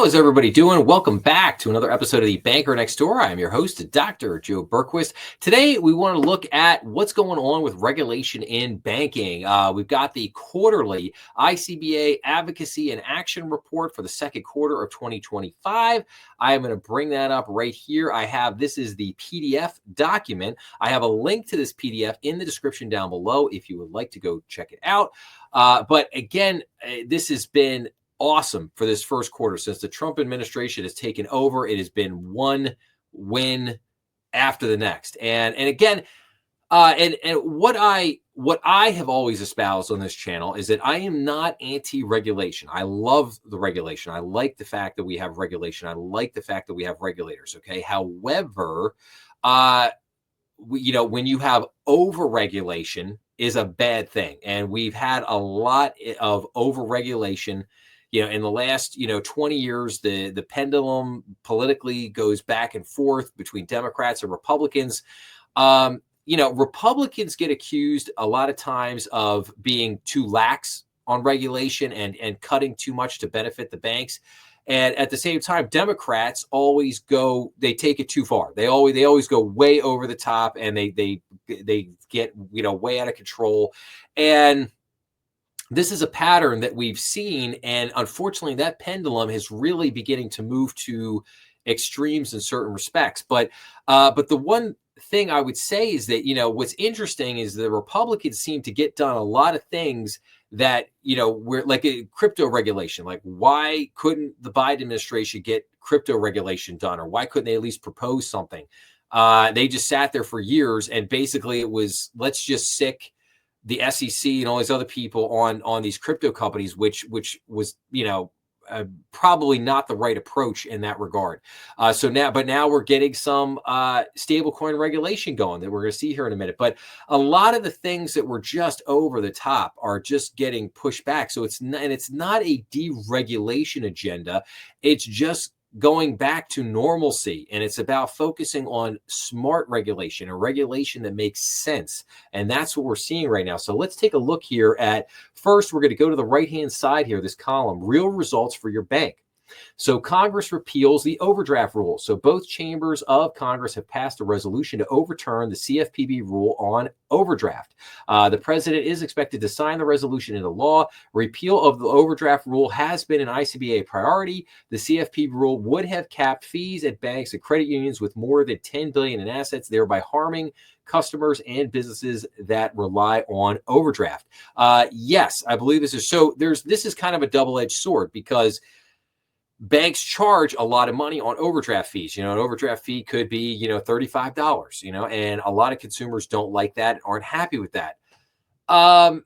How's everybody doing? Welcome back to another episode of the Banker Next Door. I'm your host, Dr. Joe Berquist. Today, we want to look at what's going on with regulation in banking. We've got the quarterly ICBA Advocacy and Action Report for the second quarter of 2025. I am going to bring that up right here. This is the PDF document. I have a link to this PDF in the description down below if you would like to go check it out. But again, this has been awesome for this first quarter. Since the Trump administration has taken over, it has been one win after the next. And again, what I have always espoused on this channel is that I am not anti-regulation. I love the regulation. I like the fact that we have regulation. I like the fact that we have regulators. Okay. However, when you have over-regulation is a bad thing. And we've had a lot of over-regulation. In the last, 20 years, the pendulum politically goes back and forth between Democrats and Republicans. Republicans get accused a lot of times of being too lax on regulation and cutting too much to benefit the banks. And at the same time, Democrats they take it too far. They always go way over the top, and they get, way out of control. And this is a pattern that we've seen, and unfortunately, that pendulum is really beginning to move to extremes in certain respects. But the one thing I would say is that what's interesting is the Republicans seem to get done a lot of things that we're like a crypto regulation. Like, why couldn't the Biden administration get crypto regulation done, or why couldn't they at least propose something? They just sat there for years, and basically it was, let's just sick the SEC and all these other people on these crypto companies, which was, probably not the right approach in that regard. Now we're getting some stablecoin regulation going that we're going to see here in a minute. But a lot of the things that were just over the top are just getting pushed back. So it's not a deregulation agenda. It's just going back to normalcy, and it's about focusing on smart regulation, a regulation that makes sense. And that's what we're seeing right now. So let's take a look here at, first, we're going to go to the right-hand side here, this column, real results for your bank. So Congress repeals the overdraft rule. So both chambers of Congress have passed a resolution to overturn the CFPB rule on overdraft. The president is expected to sign the resolution into law. Repeal of the overdraft rule has been an ICBA priority. The CFPB rule would have capped fees at banks and credit unions with more than $10 billion in assets, thereby harming customers and businesses that rely on overdraft. Yes, I believe this is so. This is kind of a double-edged sword, because banks charge a lot of money on overdraft fees. An overdraft fee could be, $35, and a lot of consumers don't like that, aren't happy with that. I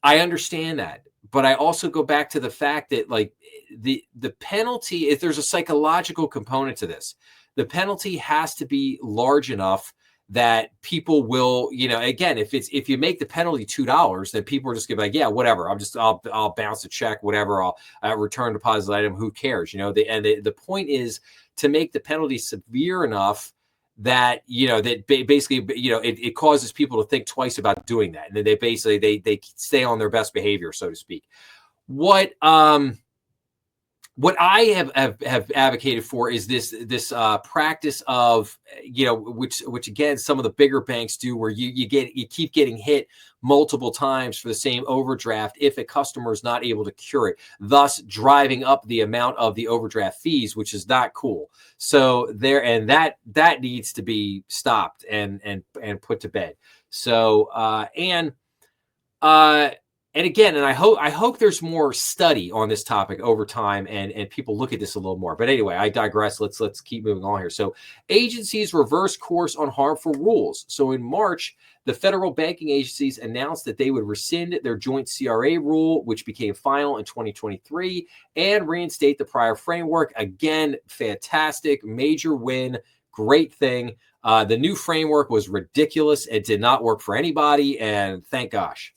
understand that. But I also go back to the fact that, like, the penalty, if there's a psychological component to this, the penalty has to be large enough that people will, again, if you make the penalty $2, then people are just gonna be like, yeah, whatever. I'll bounce a check, whatever. I'll return deposit item. Who cares? The point is to make the penalty severe enough that, basically, it causes people to think twice about doing that. And then they stay on their best behavior, so to speak. What I have advocated for is this practice of, which again, some of the bigger banks do, where you keep getting hit multiple times for the same overdraft if a customer is not able to cure it, thus driving up the amount of the overdraft fees, which is not cool. So that needs to be stopped and put to bed. So and again, and I hope there's more study on this topic over time, and people look at this a little more. But anyway, I digress. Let's keep moving on here. So agencies reverse course on harmful rules. So in March, the federal banking agencies announced that they would rescind their joint CRA rule, which became final in 2023, and reinstate the prior framework. Again, fantastic, major win, great thing. The new framework was ridiculous. It did not work for anybody, and thank gosh.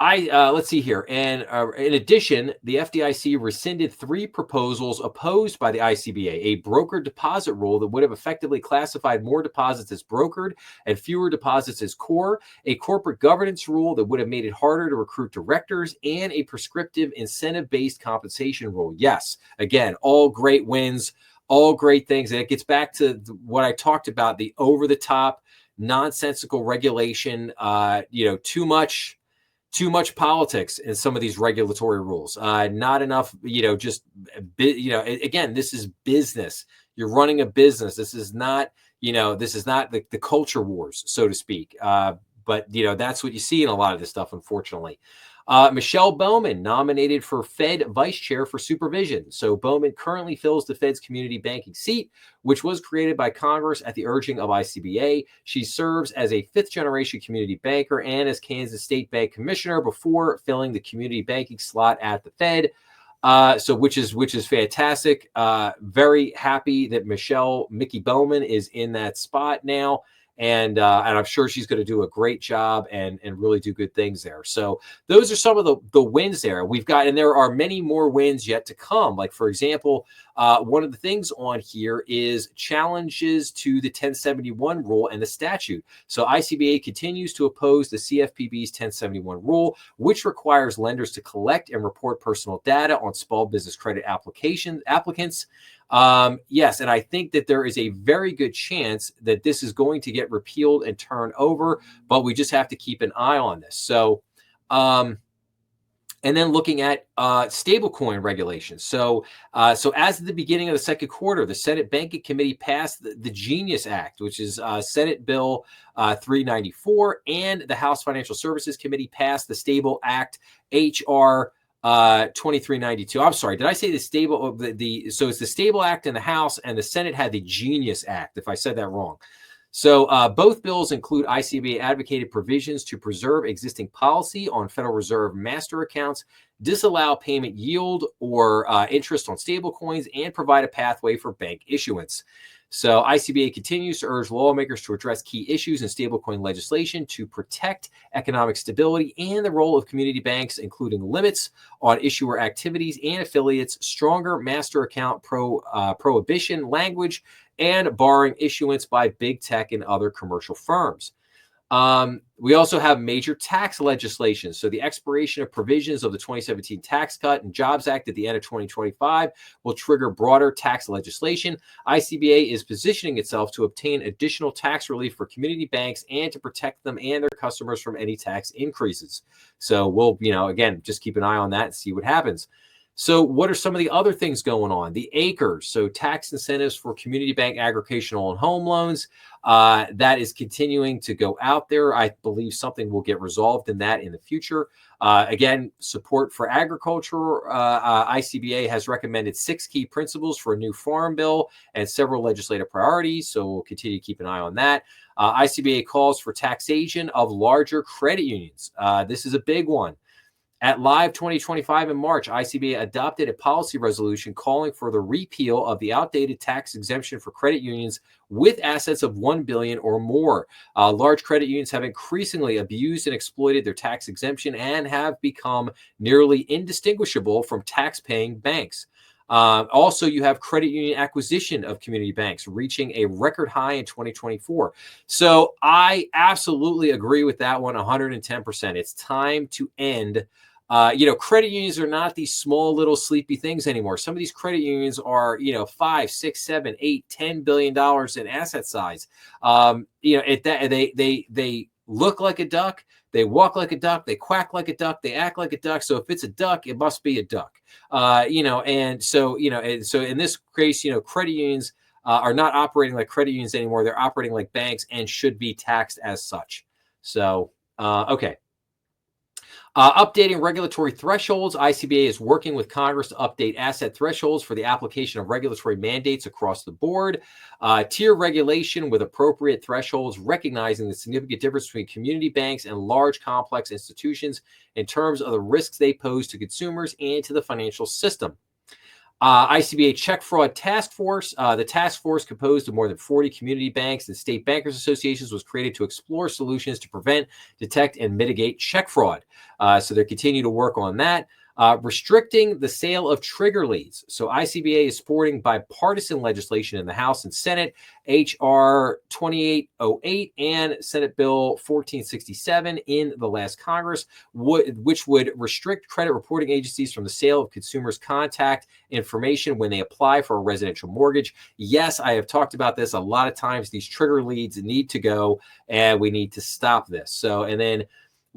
Let's see here. And in addition, the FDIC rescinded 3 proposals opposed by the ICBA, a brokered deposit rule that would have effectively classified more deposits as brokered and fewer deposits as core, a corporate governance rule that would have made it harder to recruit directors, and a prescriptive incentive-based compensation rule. Yes, again, all great wins, all great things. And it gets back to what I talked about, the over-the-top, nonsensical regulation, too much politics in some of these regulatory rules. Not enough, again, this is business. You're running a business. This is not the culture wars, so to speak. But that's what you see in a lot of this stuff, unfortunately. Michelle Bowman nominated for Fed Vice Chair for Supervision. So Bowman currently fills the Fed's community banking seat, which was created by Congress at the urging of ICBA. She serves as a fifth-generation community banker and as Kansas State Bank Commissioner before filling the community banking slot at the Fed. Which is fantastic. Very happy that Mickey Bowman is in that spot now. And I'm sure she's going to do a great job and really do good things there. So those are some of the wins there. We've got, and there are many more wins yet to come. Like, for example, one of the things on here is challenges to the 1071 rule and the statute. So ICBA continues to oppose the CFPB's 1071 rule, which requires lenders to collect and report personal data on small business credit applicants. Yes, and I think that there is a very good chance that this is going to get repealed and turned over, but we just have to keep an eye on this. So, and then looking at stablecoin regulations. So as of the beginning of the second quarter, the Senate Banking Committee passed the Genius Act, which is Senate Bill 394, and the House Financial Services Committee passed the Stable Act, HR 2392. I'm sorry. Did I say the stable? So it's the Stable Act in the House, and the Senate had the Genius Act, if I said that wrong. So both bills include ICBA advocated provisions to preserve existing policy on Federal Reserve master accounts, disallow payment yield or interest on stablecoins, and provide a pathway for bank issuance. So ICBA continues to urge lawmakers to address key issues in stablecoin legislation to protect economic stability and the role of community banks, including limits on issuer activities and affiliates, stronger master account prohibition language, and barring issuance by big tech and other commercial firms. We also have major tax legislation. So the expiration of provisions of the 2017 Tax Cut and Jobs Act at the end of 2025 will trigger broader tax legislation. ICBA is positioning itself to obtain additional tax relief for community banks and to protect them and their customers from any tax increases. So we'll, again, just keep an eye on that and see what happens. So what are some of the other things going on? The ACRES, so tax incentives for community bank agricultural and home loans, that is continuing to go out there. I believe something will get resolved in that in the future. Again, support for agriculture. ICBA has recommended 6 key principles for a new farm bill and several legislative priorities, so we'll continue to keep an eye on that. ICBA calls for taxation of larger credit unions. This is a big one. At Live 2025 in March, ICBA adopted a policy resolution calling for the repeal of the outdated tax exemption for credit unions with assets of $1 billion or more. Large credit unions have increasingly abused and exploited their tax exemption and have become nearly indistinguishable from tax-paying banks. Also, you have credit union acquisition of community banks reaching a record high in 2024. So I absolutely agree with that one 110%. It's time to end. Credit unions are not these small little sleepy things anymore. Some of these credit unions are, $5, $6, $7, $8, $10 billion in asset size. They look like a duck. They walk like a duck. They quack like a duck. They act like a duck. So if it's a duck, it must be a duck. And so in this case, credit unions are not operating like credit unions anymore. They're operating like banks and should be taxed as such. So, okay. Updating regulatory thresholds. ICBA is working with Congress to update asset thresholds for the application of regulatory mandates across the board. Tier regulation with appropriate thresholds, recognizing the significant difference between community banks and large complex institutions in terms of the risks they pose to consumers and to the financial system. ICBA Check Fraud Task Force. The task force, composed of more than 40 community banks and state bankers associations, was created to explore solutions to prevent, detect, and mitigate check fraud. So they continue to work on that. Restricting the sale of trigger leads. So ICBA is supporting bipartisan legislation in the House and Senate, H.R. 2808 and Senate Bill 1467 in the last Congress, which would restrict credit reporting agencies from the sale of consumers' contact information when they apply for a residential mortgage. Yes, I have talked about this a lot of times. These trigger leads need to go, and we need to stop this. So, and then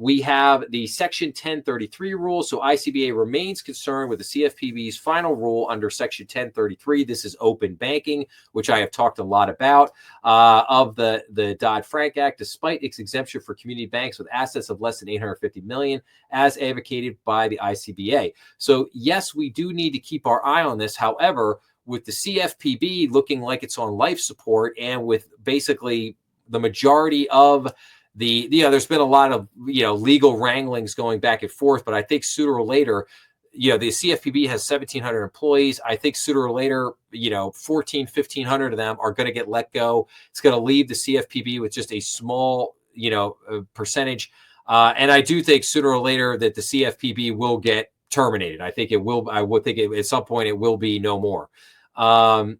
we have the Section 1033 rule. So ICBA remains concerned with the CFPB's final rule under Section 1033. This is open banking, which I have talked a lot about, of the Dodd-Frank Act, despite its exemption for community banks with assets of less than $850 million, as advocated by the ICBA. So yes, we do need to keep our eye on this. However, with the CFPB looking like it's on life support, and with basically the majority of there's been a lot of, legal wranglings going back and forth, but I think sooner or later, the CFPB has 1,700 employees. I think sooner or later, 1,500 of them are going to get let go. It's going to leave the CFPB with just a small, percentage. And I do think sooner or later that the CFPB will get terminated. I think it will. I would think at some point it will be no more.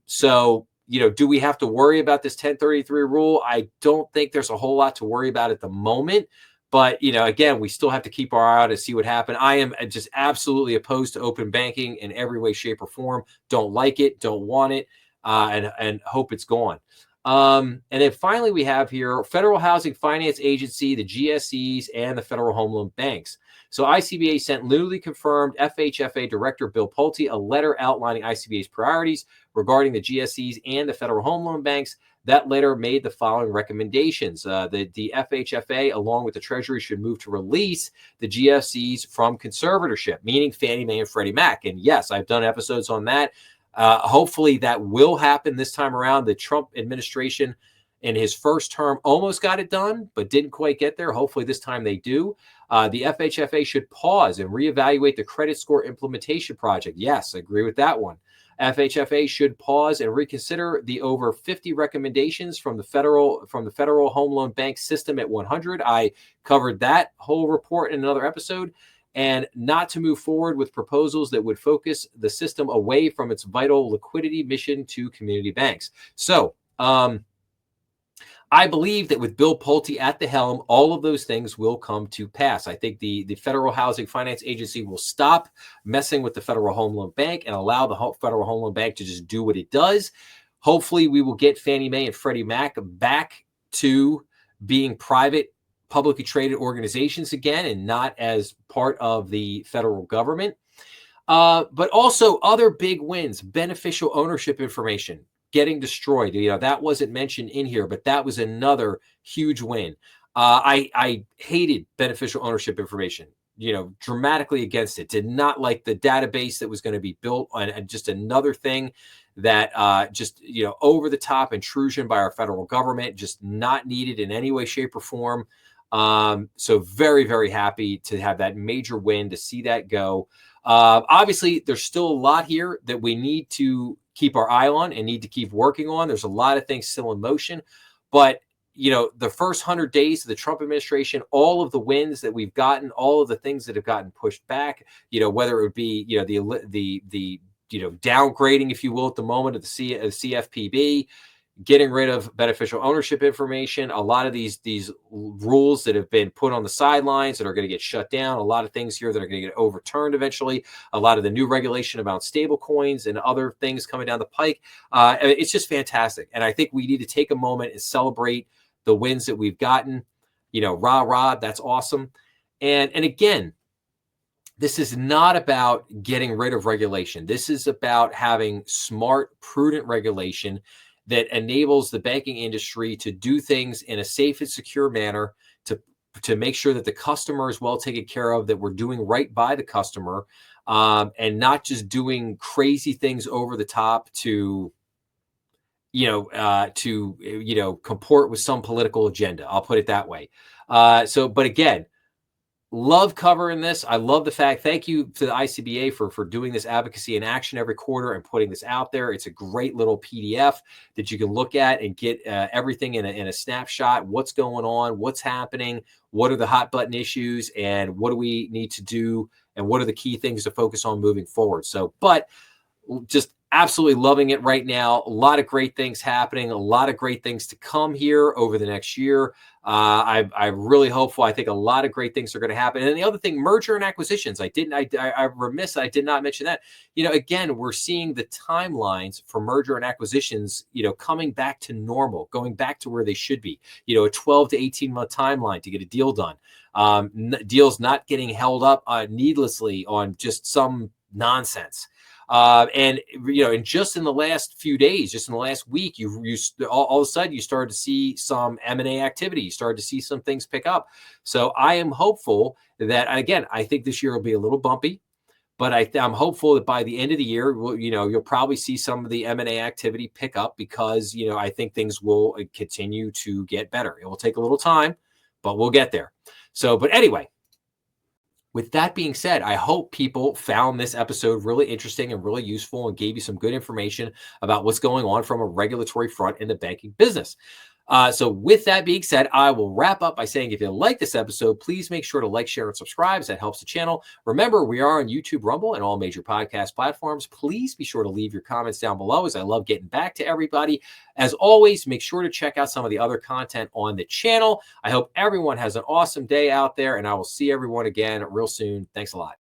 So, do we have to worry about this 1033 rule? I don't think there's a whole lot to worry about at the moment. But, again, we still have to keep our eye out to see what happens. I am just absolutely opposed to open banking in every way, shape, or form. Don't like it, don't want it, and hope it's gone. And then finally, we have here Federal Housing Finance Agency, the GSEs, and the Federal Home Loan Banks. So ICBA sent newly confirmed FHFA Director Bill Pulte a letter outlining ICBA's priorities regarding the GSEs and the Federal Home Loan Banks. That letter made the following recommendations. The FHFA, along with the Treasury, should move to release the GSEs from conservatorship, meaning Fannie Mae and Freddie Mac. And yes, I've done episodes on that. Hopefully that will happen this time around. The Trump administration in his first term almost got it done, but didn't quite get there. Hopefully this time they do. The FHFA should pause and reevaluate the credit score implementation project. Yes, I agree with that one. FHFA should pause and reconsider the over 50 recommendations from the Federal Home Loan Bank system at 100. I covered that whole report in another episode. And not to move forward with proposals that would focus the system away from its vital liquidity mission to community banks. So I believe that with Bill Pulte at the helm, all of those things will come to pass. I think the Federal Housing Finance Agency will stop messing with the Federal Home Loan Bank and allow the Federal Home Loan Bank to just do what it does. Hopefully, we will get Fannie Mae and Freddie Mac back to being private, publicly traded organizations again, and not as part of the federal government. But also other big wins, beneficial ownership information getting destroyed. That wasn't mentioned in here, but that was another huge win. I hated beneficial ownership information, dramatically against it. Did not like the database that was going to be built, and just another thing that over the top intrusion by our federal government, just not needed in any way, shape, or form. So very, very happy to have that major win, to see that go. Obviously, there's still a lot here that we need to keep our eye on and need to keep working on. There's a lot of things still in motion, but the first 100 days of the Trump administration, all of the wins that we've gotten, all of the things that have gotten pushed back, whether it would be, the downgrading, if you will, at the moment of the CFPB, getting rid of beneficial ownership information, a lot of these rules that have been put on the sidelines that are going to get shut down, a lot of things here that are going to get overturned eventually, a lot of the new regulation about stable coins and other things coming down the pike. It's just fantastic. And I think we need to take a moment and celebrate the wins that we've gotten. Rah, rah, that's awesome. And again, this is not about getting rid of regulation. This is about having smart, prudent regulation that enables the banking industry to do things in a safe and secure manner, to make sure that the customer is well taken care of, that we're doing right by the customer, and not just doing crazy things over the top to comport with some political agenda. I'll put it that way. But again, love covering this. I love the fact, thank you to the ICBA for doing this advocacy in action every quarter and putting this out there. It's a great little PDF that you can look at and get everything in a snapshot. What's going on? What's happening? What are the hot button issues? And what do we need to do? And what are the key things to focus on moving forward? So, but just absolutely loving it right now. A lot of great things happening, a lot of great things to come here over the next year. I'm really hopeful. I think a lot of great things are going to happen. And the other thing, merger and acquisitions. I'm remiss. I did not mention that. Again, we're seeing the timelines for merger and acquisitions, coming back to normal, going back to where they should be, a 12 to 18 month timeline to get a deal done. Deals not getting held up needlessly on just some nonsense. And just in the last few days, just in the last week, you all of a sudden you started to see some M&A activity. You started to see some things pick up. So I am hopeful that, again, I think this year will be a little bumpy, but I'm hopeful that by the end of the year, you'll probably see some of the M&A activity pick up because, I think things will continue to get better. It will take a little time, but we'll get there. So, but anyway, with that being said, I hope people found this episode really interesting and really useful and gave you some good information about what's going on from a regulatory front in the banking business. So with that being said, I will wrap up by saying if you like this episode, please make sure to like, share, and subscribe, as that helps the channel. Remember, we are on YouTube, Rumble, and all major podcast platforms. Please be sure to leave your comments down below, as I love getting back to everybody. As always, make sure to check out some of the other content on the channel. I hope everyone has an awesome day out there, and I will see everyone again real soon. Thanks a lot.